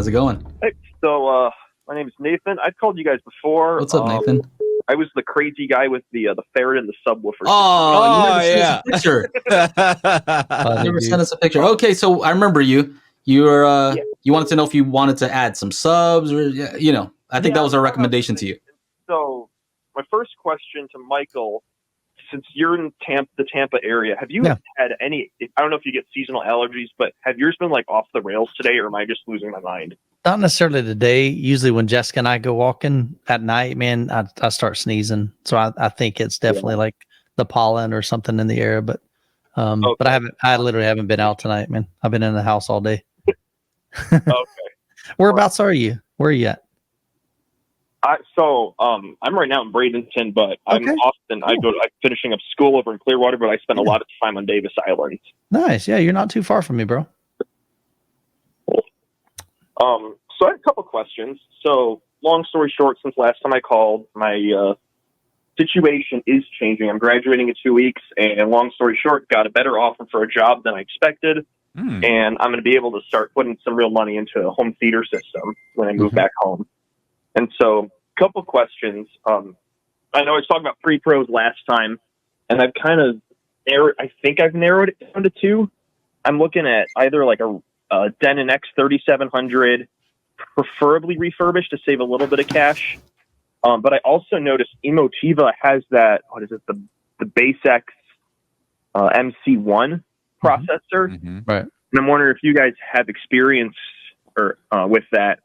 How's it going? Hey, so my name is Nathan. I've called you guys before. What's up, Nathan? I was the crazy guy with the Ferret and the subwoofer. Oh, yeah. Picture. Never sent us a picture. Okay, so I remember you. You were you wanted to know if you wanted to add some subs, or I think that was our recommendation to you. So my first question to Michael, since you're in the Tampa area, have you had any? I don't know if you get seasonal allergies, but have yours been like off the rails today, or am I just losing my mind? Not necessarily today. Usually when Jessica and I go walking at night, man, I start sneezing. So I think it's definitely like the pollen or something in the air. But but I literally haven't been out tonight, man. I've been in the house all day. Okay. Whereabouts are you? Where are you at? I'm right now in Bradenton, but I'm Austin. Cool. I'm finishing up school over in Clearwater, but I spend a lot of time on Davis Island. Nice. Yeah, you're not too far from me, bro. So I have a couple questions. So long story short, since last time I called, my situation is changing. I'm graduating in 2 weeks, and long story short, got a better offer for a job than I expected. And I'm going to be able to start putting some real money into a home theater system when I move back home. And so a couple questions. I know I was talking about pre-pros last time, and I've kind of I think I've narrowed it down to two. I'm looking at either like a Denon X3700, preferably refurbished to save a little bit of cash. But I also noticed Emotiva has that, the Base X MC01 processor. Right. And I'm wondering if you guys have experience with that,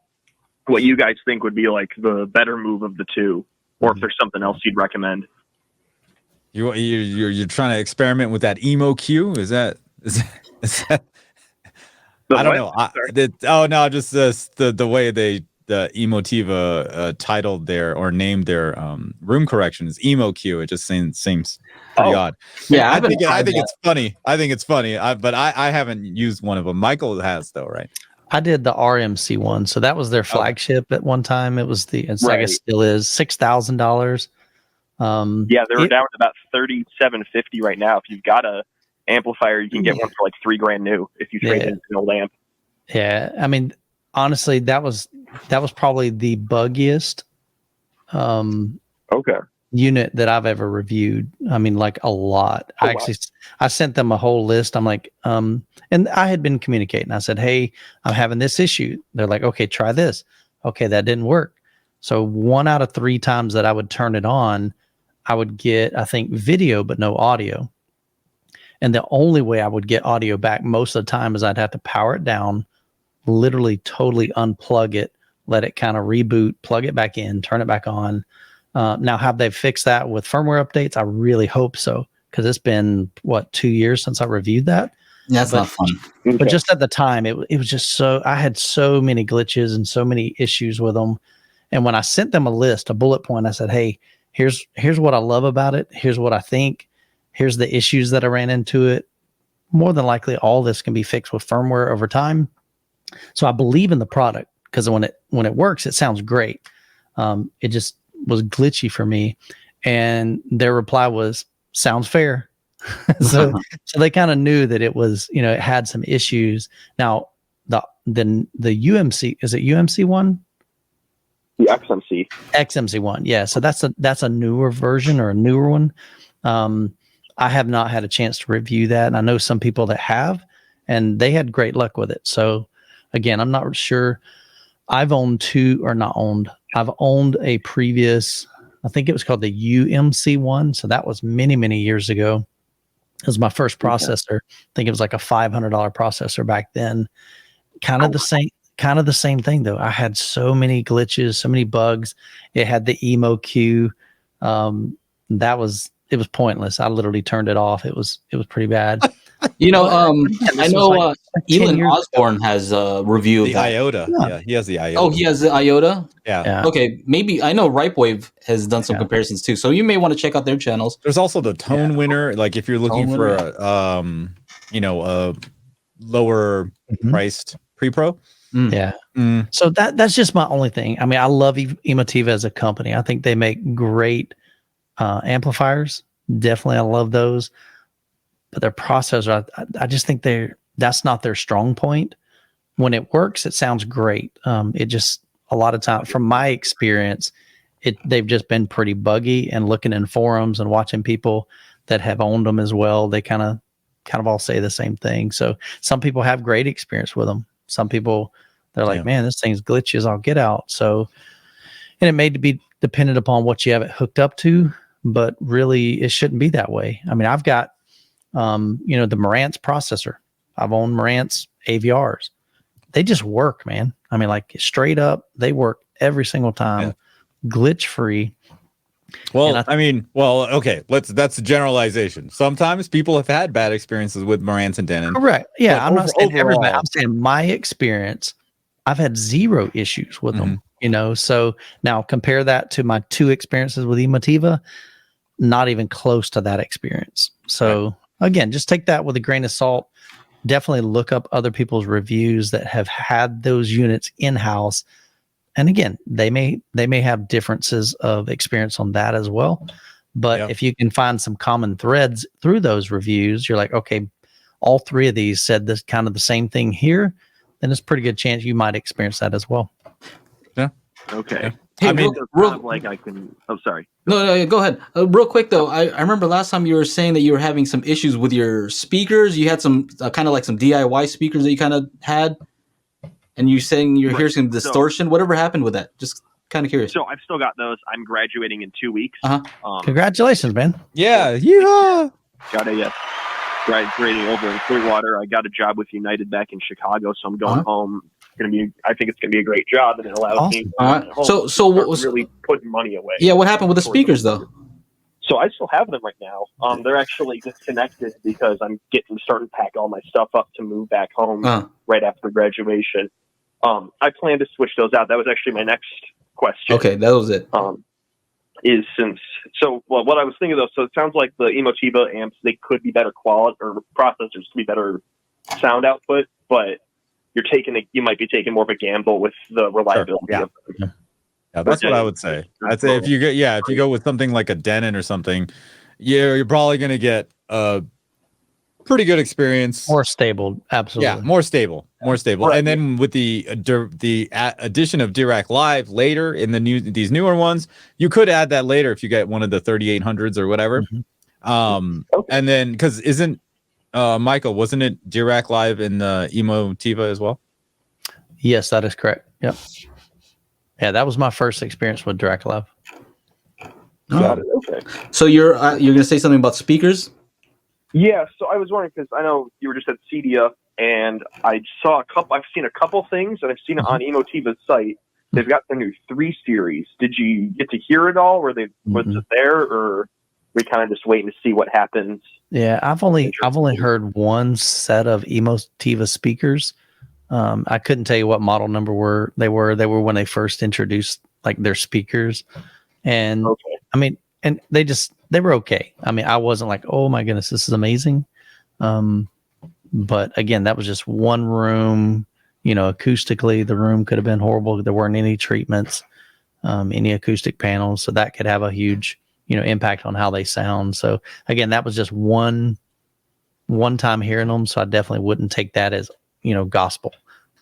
what you guys think would be like the better move of the two, or if there's something else you'd recommend. You're trying to experiment with that Emo Q? Is that I don't know. Just the way the Emotiva titled or named their room corrections, Emo Q. It just seems pretty odd. Yeah, I think it's funny. But I haven't used one of them. Michael has though, right? I did the RMC one, so that was their flagship at one time. It was I guess still is $6,000. They were down to about $3,750 right now. If you've got a amplifier, you can get one for like $3,000 new if you trade in an old amp. Yeah, I mean, honestly, that was probably the buggiest unit that I've ever reviewed. I mean, like a lot. I sent them a whole list. I'm like, and I had been communicating. I said, hey, I'm having this issue. They're like, okay, try this. Okay, that didn't work. So 1 out of 3 times that I would turn it on, I would get, I think, video, but no audio. And the only way I would get audio back most of the time is I'd have to power it down, literally totally unplug it, let it kind of reboot, plug it back in, turn it back on. Now, have they fixed that with firmware updates? I really hope so, because it's been, 2 years since I reviewed that? Yeah, that's not fun. But just at the time, it was just I had so many glitches and so many issues with them. And when I sent them a bullet point, I said, hey, here's what I love about it. Here's what I think. Here's the issues that I ran into it. More than likely, all this can be fixed with firmware over time. So I believe in the product, because when it works, it sounds great. It just was glitchy for me. And their reply was, sounds fair. so they kind of knew that it was, it had some issues. Now, the UMC, is it UMC1? The XMC. XMC1, yeah. So that's a newer version, or a newer one. I have not had a chance to review that, and I know some people that have, and they had great luck with it. So again, I'm not sure. I've owned I've owned a previous, I think it was called the UMC1. So that was many, many years ago. It was my first processor. I think it was like a $500 processor back then. Kind of the same thing though. I had so many glitches, so many bugs. It had the Emo Q. It was pointless. I literally turned it off. It was pretty bad. I know Elon Osborne has a review of the Iota. Yeah, he has the Iota. Oh, he has the Iota? Yeah. Okay, maybe I know Ripewave has done some comparisons too. So you may want to check out their channels. There's also the Tone Winner. Like if you're looking for a lower priced pre-pro. Yeah. So that's just my only thing. I mean, I love Emotiva as a company. I think they make great amplifiers. Definitely, I love those. But their processor, I just think that's not their strong point. when it works, it sounds great. It just, a lot of time, from my experience, they've just been pretty buggy, and looking in forums and watching people that have owned them as well, they kind of all say the same thing. So some people have great experience with them. Some people, they're like, man, this thing's glitchy as all get out. So, and it may be dependent upon what you have it hooked up to, but really it shouldn't be that way. I mean, I've got, the Marantz processor. I've owned Marantz AVRs. They just work, man. I mean, like straight up, they work every single time, glitch free. Well, okay. That's a generalization. Sometimes people have had bad experiences with Marantz and Denon. Correct. Yeah. I'm not saying everybody. I'm saying my experience, I've had zero issues with them, so now compare that to my 2 experiences with Emotiva, not even close to that experience. So again, just take that with a grain of salt. Definitely look up other people's reviews that have had those units in-house. And again, they may have differences of experience on that as well. But if you can find some common threads through those reviews, you're like, okay, all 3 of these said this kind of the same thing here, then it's a pretty good chance you might experience that as well. Yeah. Okay. Yeah. Hey, I mean, I can. Oh, sorry. No, go ahead. Real quick though, I remember last time you were saying that you were having some issues with your speakers. You had some kind of like some DIY speakers that you kind of had, and you're saying you're hearing some distortion. Whatever happened with that? Just kind of curious. So I've still got those. I'm graduating in 2 weeks. Congratulations, man. Yeah. Got a graduating over in Clearwater. I got a job with United back in Chicago, so I'm going home. I think it's gonna be a great job, and it allows me to so what was really putting money away. Yeah, what happened with the speakers though? So I still have them right now. They're actually disconnected because I'm starting to pack all my stuff up to move back home right after graduation. I plan to switch those out. That was actually my next question. Okay, that was it. What I was thinking though, so it sounds like the Emotiva amps, they could be better quality, or processors could be better sound output, but you might be taking more of a gamble with the reliability of them. Yeah, that's what I would say. I'd say if you go with something like a Denon or something, you're probably going to get a pretty good experience. More stable, absolutely. Yeah, more stable. Right. And then with the addition of Dirac Live later in these newer ones, you could add that later if you get one of the 3800s or whatever. And then because isn't Michael, wasn't it Dirac Live in the Emotiva as well? Yes, that is correct. Yep. Yeah, that was my first experience with Dirac Live. Got it. Okay. So you're going to say something about speakers? Yeah. So I was wondering because I know you were just at Cedia, and I've seen a couple things, and I've seen it on Emotiva's site. They've got the new 3 series. Did you get to hear it all? Was it there, or we kind of just waiting to see what happens? Yeah, I've only heard one set of Emotiva speakers. I couldn't tell you what model number they were. They were when they first introduced like their speakers, and I mean, and they were okay. I mean, I wasn't like, oh my goodness, this is amazing. But again, that was just one room. Acoustically, the room could have been horrible. There weren't any treatments, any acoustic panels, so that could have a huge impact on how they sound. So again, that was just one time hearing them. So I definitely wouldn't take that as, gospel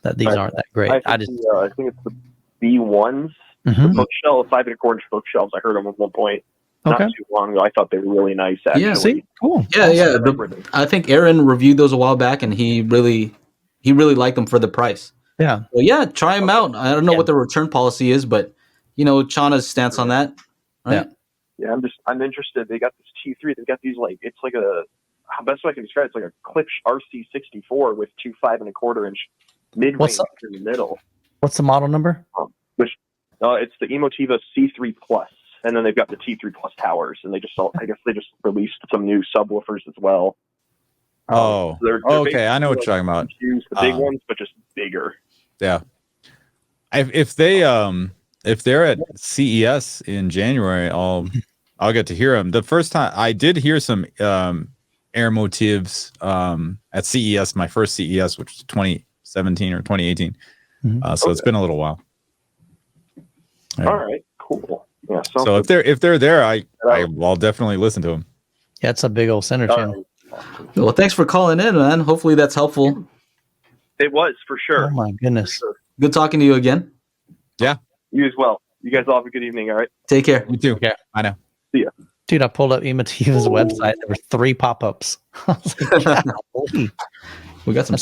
that these aren't that great. I think it's the B1s, the bookshelf, 5 1/4 bookshelves. I heard them at one point. Not too long ago. I thought they were really nice. Actually. Yeah, see, cool. Yeah. I think Aaron reviewed those a while back, and he really liked them for the price. Yeah. Well, yeah, try them out. I don't know what the return policy is, but Chana's stance on that. Right? Yeah, I'm interested. They got this T3. They've got these it's like best way I can describe it's like a Klipsch RC64 with 2 5 1/4 inch mid-range in the middle. What's the model number? It's the Emotiva C3 Plus, and then they've got the T3 Plus towers, and I guess they just released some new subwoofers as well. So they're okay. I know what you're talking about. The big ones, but just bigger. Yeah. If they're at CES in January, I'll get to hear them. The first time I did hear some air motifs at CES, my first CES, which was 2017 or 2018. So it's been a little while. Yeah. All right, cool. Yeah. So if they're there, I'll definitely listen to them. Yeah, it's a big old center channel. Well, thanks for calling in, man. Hopefully that's helpful. It was, for sure. Oh my goodness. For sure. Good talking to you again. Yeah. You as well. You guys all have a good evening, all right? Take care. You too. Yeah. I know. See ya. Dude, I pulled up Emotiva's website. There were 3 pop-ups. I was like, golly. We got some.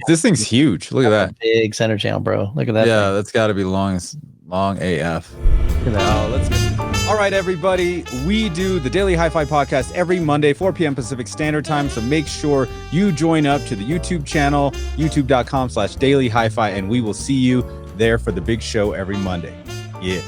This thing's huge. Look at that. Big center channel, bro. Look at that. Yeah, thing. that's got to be long AF. Look at that. Oh, let's go. All right, everybody. We do the Daily Hi-Fi podcast every Monday, 4 p.m. Pacific Standard Time. So make sure you join up to the YouTube channel, youtube.com/Daily Hi-Fi, and we will see you there for the big show every Monday. Yeah.